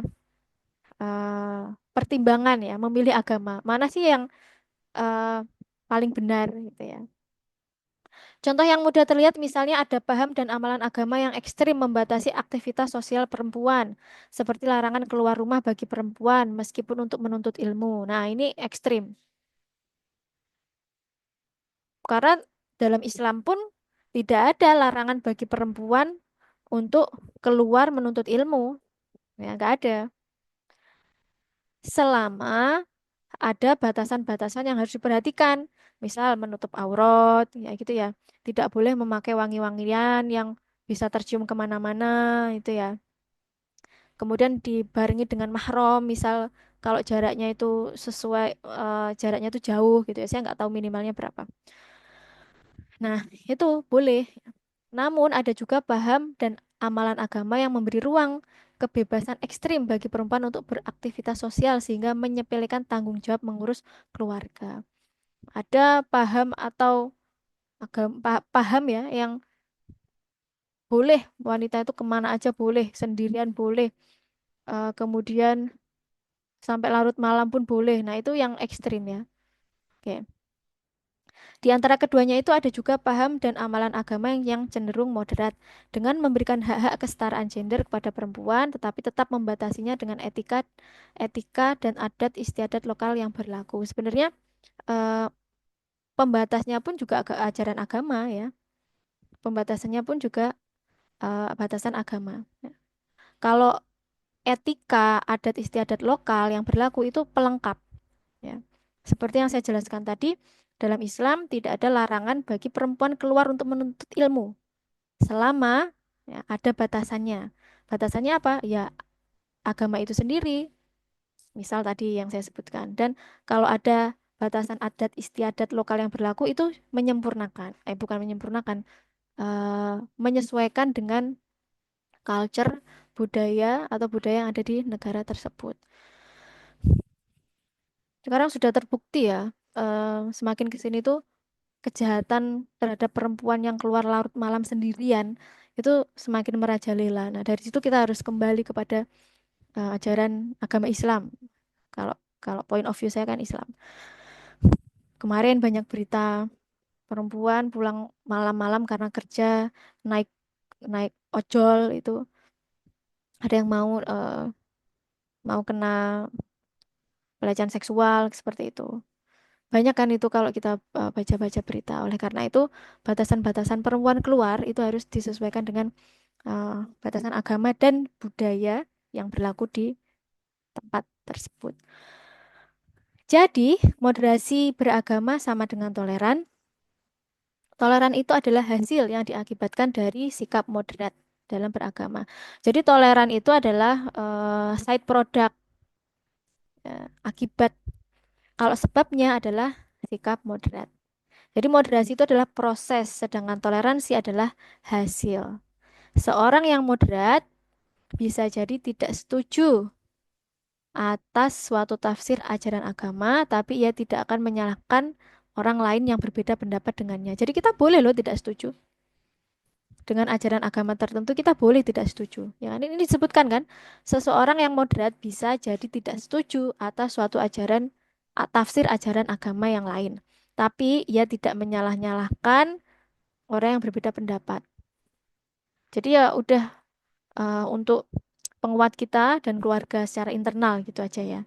pertimbangan ya, memilih agama. Mana sih yang eh, paling benar gitu ya. Contoh yang mudah terlihat misalnya ada paham dan amalan agama yang ekstrim membatasi aktivitas sosial perempuan, seperti larangan keluar rumah bagi perempuan meskipun untuk menuntut ilmu. Nah, ini ekstrim. Karena dalam Islam pun tidak ada larangan bagi perempuan untuk keluar menuntut ilmu. Ya, nggak ada. Selama ada batasan-batasan yang harus diperhatikan. Misal menutup aurat, ya gitu ya. Tidak boleh memakai wangi-wangian yang bisa tercium kemana-mana, itu ya. Kemudian dibarengi dengan mahram, misal kalau jaraknya itu sesuai, jaraknya itu jauh gitu ya. Saya nggak tahu minimalnya berapa. Nah, itu boleh. Namun ada juga paham dan amalan agama yang memberi ruang kebebasan ekstrim bagi perempuan untuk beraktivitas sosial sehingga menyepelekan tanggung jawab mengurus keluarga. Ada paham atau paham ya yang boleh wanita itu kemana aja boleh, sendirian boleh, kemudian sampai larut malam pun boleh. Nah, itu yang ekstrim ya. Oke. Di antara keduanya itu ada juga paham dan amalan agama yang cenderung moderat dengan memberikan hak-hak kesetaraan gender kepada perempuan tetapi tetap membatasinya dengan etika dan adat istiadat lokal yang berlaku. Sebenarnya eh, pembatasnya pun juga ajaran agama ya. Pembatasannya pun juga batasan agama. Ya. Kalau etika, adat istiadat lokal yang berlaku itu pelengkap ya. Seperti yang saya jelaskan tadi, dalam Islam tidak ada larangan bagi perempuan keluar untuk menuntut ilmu selama ya, ada batasannya. Batasannya apa? Ya agama itu sendiri. Misal tadi yang saya sebutkan. Dan kalau ada batasan adat istiadat lokal yang berlaku itu menyempurnakan, bukan menyempurnakan, menyesuaikan dengan culture, budaya atau budaya yang ada di negara tersebut. Sekarang sudah terbukti ya, semakin ke sini tuh kejahatan terhadap perempuan yang keluar larut malam sendirian itu semakin merajalela. Nah, dari situ kita harus kembali kepada ajaran agama Islam. Kalau kalau point of view saya kan Islam. Kemarin banyak berita perempuan pulang malam-malam karena kerja, naik naik ojol itu ada yang mau kena pelecehan seksual seperti itu. Banyak kan itu kalau kita baca-baca berita. Oleh karena itu, batasan-batasan perempuan keluar itu harus disesuaikan dengan batasan agama dan budaya yang berlaku di tempat tersebut. Jadi, moderasi beragama sama dengan toleran. Toleran itu adalah hasil yang diakibatkan dari sikap moderat dalam beragama. Jadi, toleran itu adalah side product, akibat. Kalau sebabnya adalah sikap moderat. Jadi moderasi itu adalah proses, sedangkan toleransi adalah hasil. Seorang yang moderat bisa jadi tidak setuju atas suatu tafsir ajaran agama, tapi ia tidak akan menyalahkan orang lain yang berbeda pendapat dengannya. Jadi kita boleh loh tidak setuju dengan ajaran agama tertentu, kita boleh tidak setuju. Ya, ini disebutkan kan, seseorang yang moderat bisa jadi tidak setuju atas suatu ajaran, tafsir ajaran agama yang lain. Tapi ia tidak menyalah-nyalahkan orang yang berbeda pendapat. Jadi ya udah, untuk penguat kita dan keluarga secara internal gitu aja ya.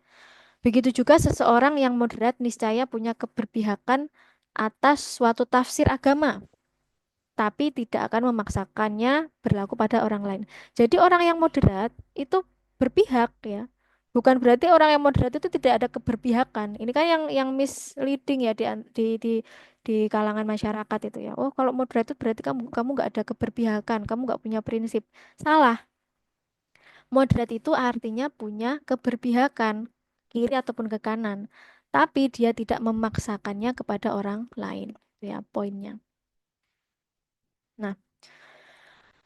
Begitu juga seseorang yang moderat niscaya punya keberpihakan atas suatu tafsir agama, tapi tidak akan memaksakannya berlaku pada orang lain. Jadi orang yang moderat itu berpihak ya. Bukan berarti orang yang moderat itu tidak ada keberpihakan. Ini kan yang misleading ya di kalangan masyarakat itu ya. Oh, kalau moderat itu berarti kamu kamu nggak ada keberpihakan, kamu nggak punya prinsip. Salah. Moderat itu artinya punya keberpihakan kiri ataupun ke kanan, tapi dia tidak memaksakannya kepada orang lain. Itu ya poinnya. Nah,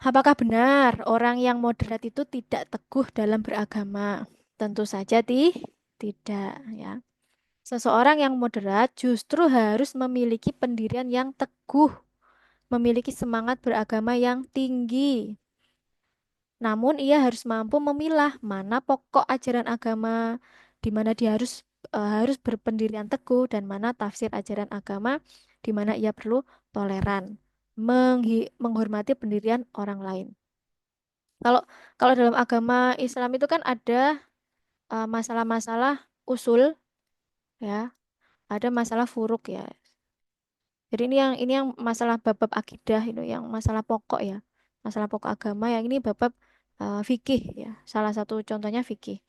apakah benar orang yang moderat itu tidak teguh dalam beragama? Tentu saja tidak ya. Seseorang yang moderat justru harus memiliki pendirian yang teguh, memiliki semangat beragama yang tinggi. Namun ia harus mampu memilah mana pokok ajaran agama, di mana dia harus berpendirian teguh dan mana tafsir ajaran agama di mana ia perlu toleran, menghormati pendirian orang lain. Kalau kalau dalam agama Islam itu kan ada masalah-masalah usul ya, ada masalah furuk ya. Jadi ini yang masalah bab-bab akidah itu yang masalah pokok ya. Masalah pokok agama yang ini bab-bab fikih ya. Salah satu contohnya fikih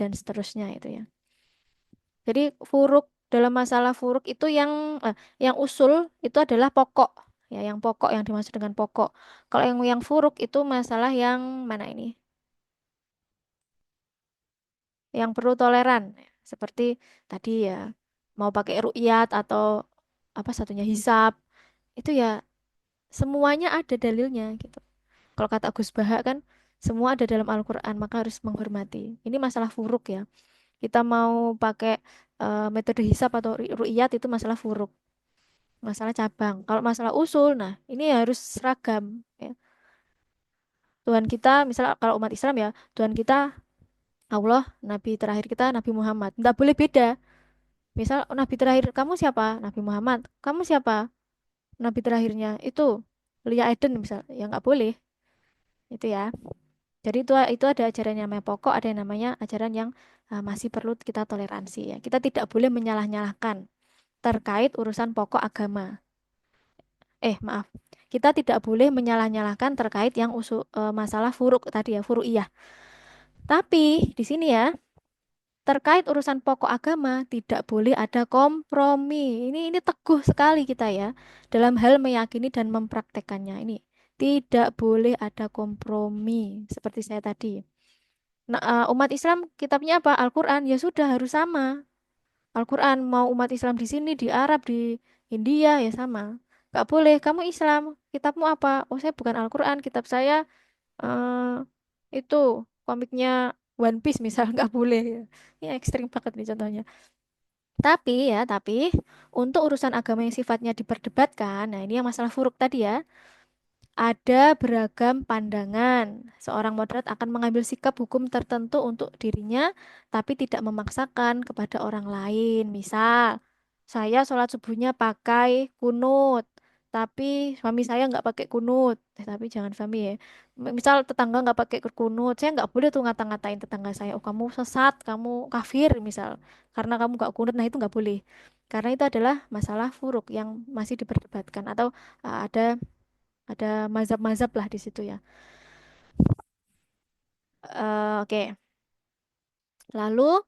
dan seterusnya itu ya. Jadi furuk, dalam masalah furuk itu yang usul itu adalah pokok ya, yang pokok yang dimaksud dengan pokok. Kalau yang furuk itu masalah yang mana ini? Yang perlu toleran seperti tadi ya, mau pakai ru'yat atau apa satunya hisab itu ya semuanya ada dalilnya gitu. Kalau kata Gus Bahak kan semua ada dalam Al-Quran maka harus menghormati. Ini masalah furuk ya. Kita mau pakai metode hisab atau ru'yat itu masalah furuk, masalah cabang. Kalau masalah usul, nah ini harus seragam ya. Tuhan kita, misal kalau umat Islam ya, Tuhan kita Allah, Nabi terakhir kita Nabi Muhammad. Nggak boleh beda. Misal Nabi terakhir kamu siapa? Nabi Muhammad. Kamu siapa? Nabi terakhirnya itu Lia Eden misal. Ya nggak boleh. Itu ya. Jadi itu ada ajaran yang namanya pokok, ada yang namanya ajaran yang masih perlu kita toleransi ya. Kita tidak boleh menyalah-nyalahkan terkait urusan pokok agama. Maaf. Kita tidak boleh menyalah-nyalahkan terkait yang masalah furuk tadi ya, furu'iyah. Tapi di sini ya, terkait urusan pokok agama tidak boleh ada kompromi. Ini teguh sekali kita ya dalam hal meyakini dan mempraktekannya ini. Tidak boleh ada kompromi seperti saya tadi. Nah, umat Islam kitabnya apa? Al-Quran. Ya sudah harus sama. Al-Quran mau umat Islam di sini, di Arab, di India ya sama. Gak boleh. Kamu Islam, kitabmu apa? Oh saya bukan Al-Quran, kitab saya eh itu komiknya One Piece misal nggak boleh ya. Ini ekstrim banget nih contohnya. Tapi untuk urusan agama yang sifatnya diperdebatkan, nah ini yang masalah furuk tadi ya. Ada beragam pandangan. Seorang moderat akan mengambil sikap hukum tertentu untuk dirinya, tapi tidak memaksakan kepada orang lain. Misal, saya sholat subuhnya pakai kunut, tapi suami saya nggak pakai kunut. Tapi jangan suami ya. Misal tetangga nggak pakai kunut, saya nggak boleh tuh ngata-ngatain tetangga saya. Oh kamu sesat, kamu kafir misal, karena kamu nggak kunut. Nah itu nggak boleh. Karena itu adalah masalah furuk yang masih diperdebatkan atau ada mazhab-mazhab lah di situ ya. Oke. Lalu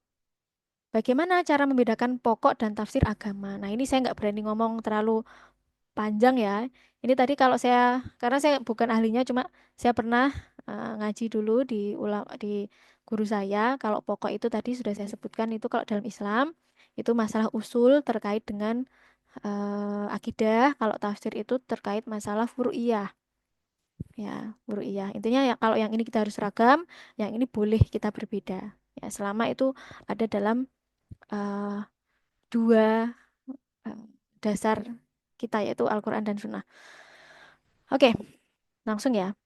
bagaimana cara membedakan pokok dan tafsir agama? Nah, ini saya nggak berani ngomong terlalu panjang ya. Ini tadi kalau saya, karena saya bukan ahlinya, cuma saya pernah ngaji dulu di guru saya. Kalau pokok itu tadi sudah saya sebutkan itu kalau dalam Islam itu masalah usul terkait dengan akidah. Kalau tafsir itu terkait masalah furu'iyah. Ya, guru iya. Intinya ya kalau yang ini kita harus seragam, yang ini boleh kita berbeda. Ya, selama itu ada dalam eh, dua eh, dasar kita yaitu Al-Quran dan Sunnah. Oke, langsung ya.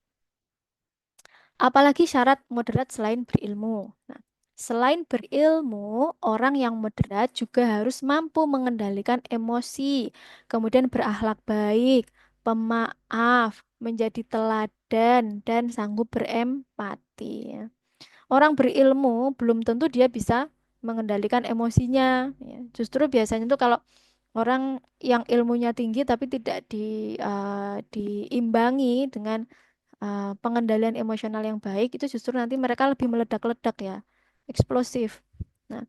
Apalagi syarat moderat selain berilmu. Nah, selain berilmu, orang yang moderat juga harus mampu mengendalikan emosi, kemudian berakhlak baik, pemaaf, menjadi teladan, dan sanggup berempati. Ya. Orang berilmu belum tentu dia bisa mengendalikan emosinya. Ya. Justru biasanya tuh kalau orang yang ilmunya tinggi tapi tidak diimbangi dengan pengendalian emosional yang baik, itu justru nanti mereka lebih meledak-ledak ya, eksplosif. Nah,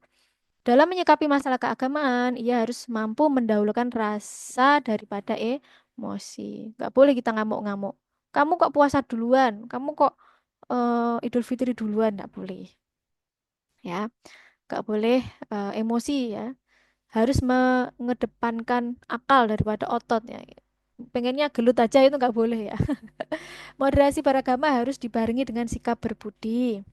dalam menyikapi masalah keagamaan, ia harus mampu mendahulukan rasa daripada emosi. Gak boleh kita ngamuk-ngamuk. Kamu kok puasa duluan? Kamu kok Idul Fitri duluan? Gak boleh. Ya, gak boleh emosi ya. Harus mengedepankan akal daripada otot ya. Pengennya gelut aja itu nggak boleh ya. Moderasi beragama harus dibarengi dengan sikap berbudi.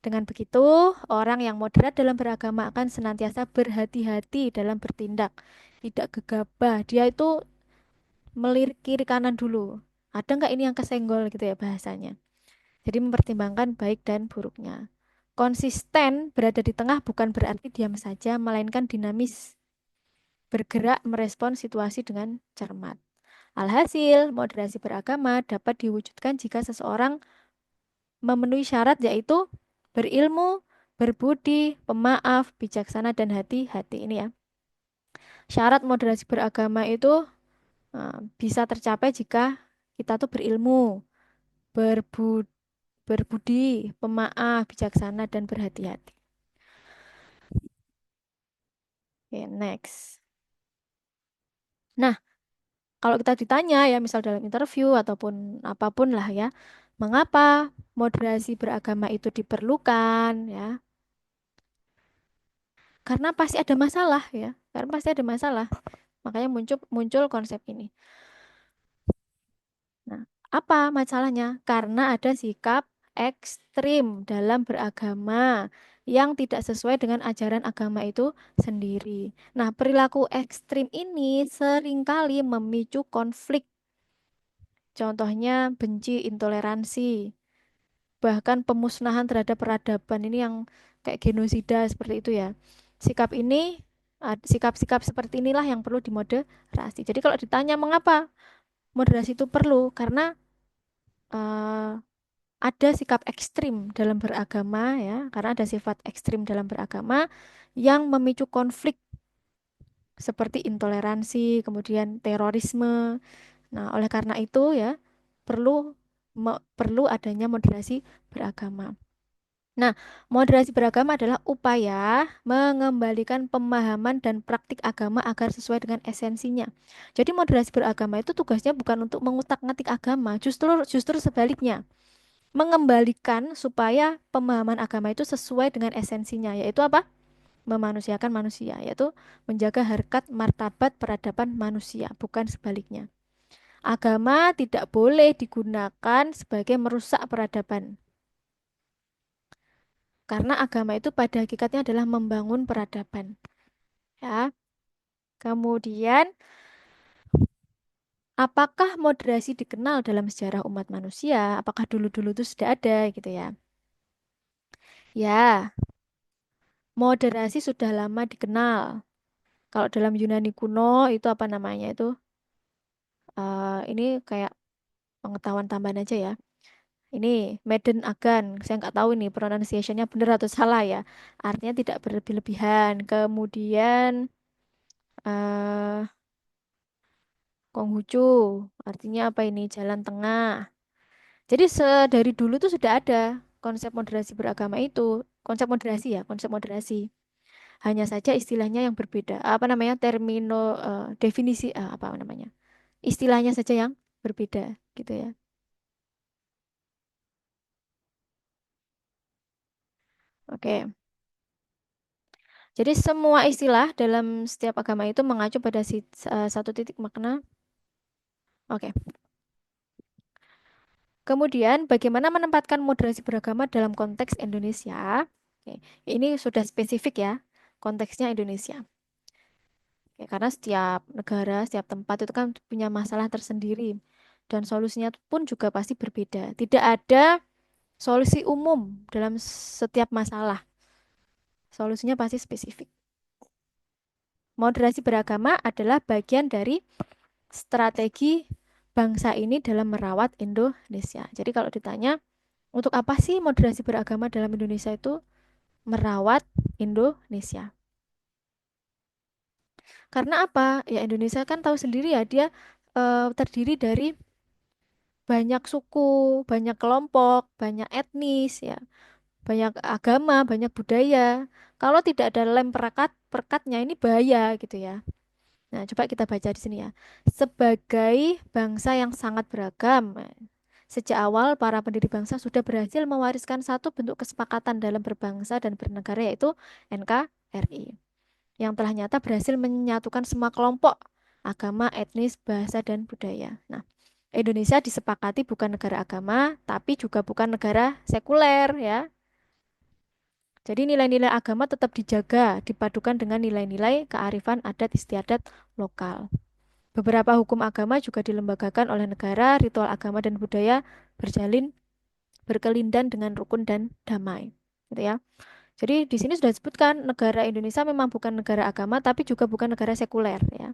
Dengan begitu, orang yang moderat dalam beragama akan senantiasa berhati-hati dalam bertindak, tidak gegabah. Dia itu melirik kiri kanan dulu. Ada nggak ini yang kesenggol gitu ya bahasanya. Jadi mempertimbangkan baik dan buruknya. Konsisten berada di tengah bukan berarti diam saja, melainkan dinamis, bergerak merespon situasi dengan cermat. Alhasil, moderasi beragama dapat diwujudkan jika seseorang memenuhi syarat yaitu berilmu, berbudi, pemaaf, bijaksana, dan hati-hati. Ini ya. Syarat moderasi beragama itu bisa tercapai jika kita tuh berilmu, berbu berbudi, pemaaf, bijaksana, dan berhati-hati. Oke, next. Nah, kalau kita ditanya ya, misal dalam interview ataupun apapun lah ya, mengapa moderasi beragama itu diperlukan ya? Karena pasti ada masalah ya, karena pasti ada masalah. Makanya muncul muncul konsep ini. Nah, apa masalahnya? Karena ada sikap ekstrim dalam beragama yang tidak sesuai dengan ajaran agama itu sendiri. Nah, perilaku ekstrim ini seringkali memicu konflik. Contohnya benci, intoleransi, bahkan pemusnahan terhadap peradaban ini yang kayak genosida seperti itu ya. Sikap ini, sikap-sikap seperti inilah yang perlu dimoderasi. Jadi kalau ditanya mengapa moderasi itu perlu, karena eh, ada sikap ekstrim dalam beragama ya, karena ada sifat ekstrim dalam beragama yang memicu konflik seperti intoleransi, kemudian terorisme. Nah, oleh karena itu ya perlu perlu adanya moderasi beragama. Nah, moderasi beragama adalah upaya mengembalikan pemahaman dan praktik agama agar sesuai dengan esensinya. Jadi moderasi beragama itu tugasnya bukan untuk mengutak-ngatik agama, justru justru sebaliknya, mengembalikan supaya pemahaman agama itu sesuai dengan esensinya, yaitu apa? Memanusiakan manusia, yaitu menjaga harkat martabat peradaban manusia, bukan sebaliknya. Agama tidak boleh digunakan sebagai merusak peradaban. Karena agama itu pada hakikatnya adalah membangun peradaban, ya. Kemudian, apakah moderasi dikenal dalam sejarah umat manusia? Apakah dulu-dulu itu sudah ada gitu ya? Ya, moderasi sudah lama dikenal. Kalau dalam Yunani kuno itu apa namanya itu? Ini kayak pengetahuan tambahan aja ya. Ini Maiden Agan, saya nggak tahu ini pronunciation-nya benar atau salah ya. Artinya tidak berlebih-lebihan. Kemudian eh Konghucu, artinya apa ini? Jalan tengah. Jadi dari dulu tuh sudah ada konsep moderasi beragama itu. Konsep moderasi ya, konsep moderasi. Hanya saja istilahnya yang berbeda. Apa namanya? Definisi apa namanya? Istilahnya saja yang berbeda gitu ya. Oke. Jadi semua istilah dalam setiap agama itu mengacu pada satu titik makna. Oke. Kemudian bagaimana menempatkan moderasi beragama dalam konteks Indonesia? Oke. Ini sudah spesifik ya. Konteksnya Indonesia. Ya, karena setiap negara, setiap tempat itu kan punya masalah tersendiri dan solusinya pun juga pasti berbeda. Tidak ada solusi umum dalam setiap masalah. Solusinya pasti spesifik. Moderasi beragama adalah bagian dari strategi bangsa ini dalam merawat Indonesia. Jadi kalau ditanya, untuk apa sih moderasi beragama dalam Indonesia itu merawat Indonesia? Karena apa? Ya Indonesia kan tahu sendiri ya, dia terdiri dari banyak suku, banyak kelompok, banyak etnis ya, banyak agama, banyak budaya. Kalau tidak ada lem perekatnya ini bahaya gitu ya. Nah, coba kita baca di sini ya. Sebagai bangsa yang sangat beragam, sejak awal para pendiri bangsa sudah berhasil mewariskan satu bentuk kesepakatan dalam berbangsa dan bernegara yaitu NKRI yang telah nyata berhasil menyatukan semua kelompok agama, etnis, bahasa, dan budaya. Nah, Indonesia disepakati bukan negara agama, tapi juga bukan negara sekuler ya. Jadi nilai-nilai agama tetap dijaga, dipadukan dengan nilai-nilai kearifan adat istiadat lokal. Beberapa hukum agama juga dilembagakan oleh negara, ritual agama dan budaya berjalin berkelindan dengan rukun dan damai. Gitu ya. Jadi di sini sudah disebutkan negara Indonesia memang bukan negara agama tapi juga bukan negara sekuler ya.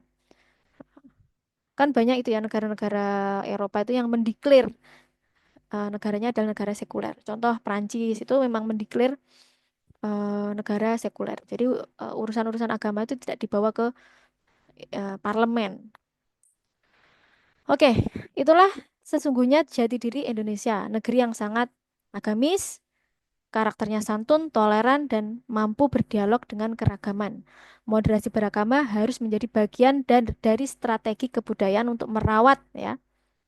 Kan banyak itu ya negara-negara Eropa itu yang mendeklir negaranya adalah negara sekuler. Contoh Prancis itu memang mendeklir negara sekuler. Jadi urusan-urusan agama itu tidak dibawa ke parlemen. Oke, itulah sesungguhnya jati diri Indonesia, negeri yang sangat agamis, karakternya santun, toleran, dan mampu berdialog dengan keragaman. Moderasi beragama harus menjadi bagian dan dari strategi kebudayaan untuk merawat ya.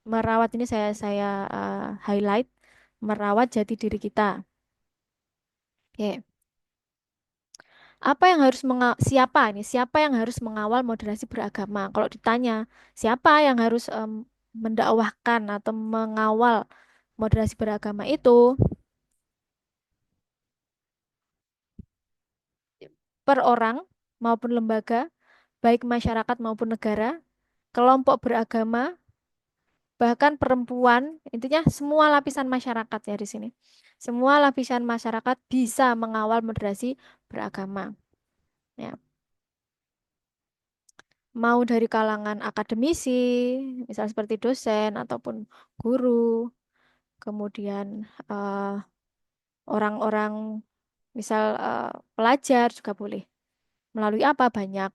Merawat ini saya highlight, merawat jati diri kita. Oke. Apa yang harus siapa ini? Siapa yang harus mengawal moderasi beragama? Kalau ditanya, siapa yang harus mendakwahkan atau mengawal moderasi beragama itu per orang maupun lembaga, baik masyarakat maupun negara, kelompok beragama, bahkan perempuan, intinya semua lapisan masyarakat ya di sini. Semua lapisan masyarakat bisa mengawal moderasi beragama. Ya. Mau dari kalangan akademisi, misal seperti dosen ataupun guru, kemudian eh, orang-orang, misal pelajar juga boleh. Melalui apa? Banyak.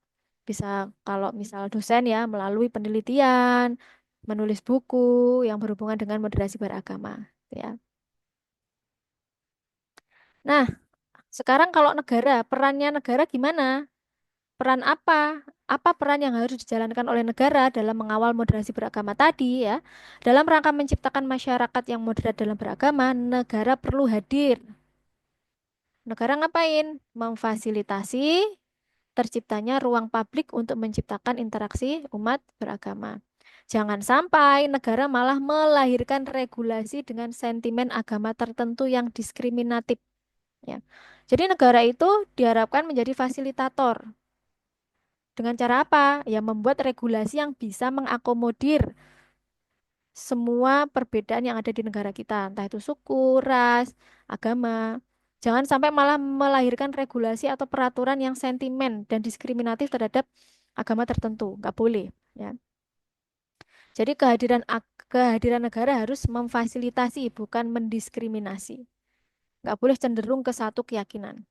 Bisa kalau misal dosen ya, melalui penelitian, menulis buku yang berhubungan dengan moderasi beragama. Ya. Nah, sekarang kalau negara, perannya negara gimana? Peran apa? Apa peran yang harus dijalankan oleh negara dalam mengawal moderasi beragama tadi ya? Dalam rangka menciptakan masyarakat yang moderat dalam beragama, negara perlu hadir. Negara ngapain? Memfasilitasi terciptanya ruang publik untuk menciptakan interaksi umat beragama. Jangan sampai negara malah melahirkan regulasi dengan sentimen agama tertentu yang diskriminatif ya. Jadi negara itu diharapkan menjadi fasilitator. Dengan cara apa? Ya membuat regulasi yang bisa mengakomodir semua perbedaan yang ada di negara kita, entah itu suku, ras, agama. Jangan sampai malah melahirkan regulasi atau peraturan yang sentimen dan diskriminatif terhadap agama tertentu. Nggak boleh, ya. Jadi kehadiran negara harus memfasilitasi, bukan mendiskriminasi. Nggak boleh cenderung ke satu keyakinan.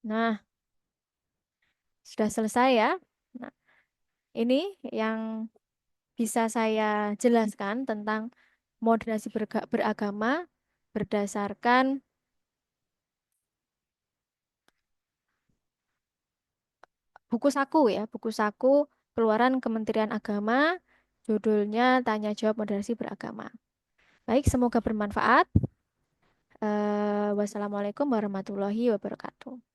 Nah, sudah selesai ya. Nah, ini yang bisa saya jelaskan tentang moderasi beragama berdasarkan buku saku ya, buku saku keluaran Kementerian Agama, judulnya Tanya Jawab Moderasi Beragama. Baik, semoga bermanfaat. Wassalamualaikum warahmatullahi wabarakatuh.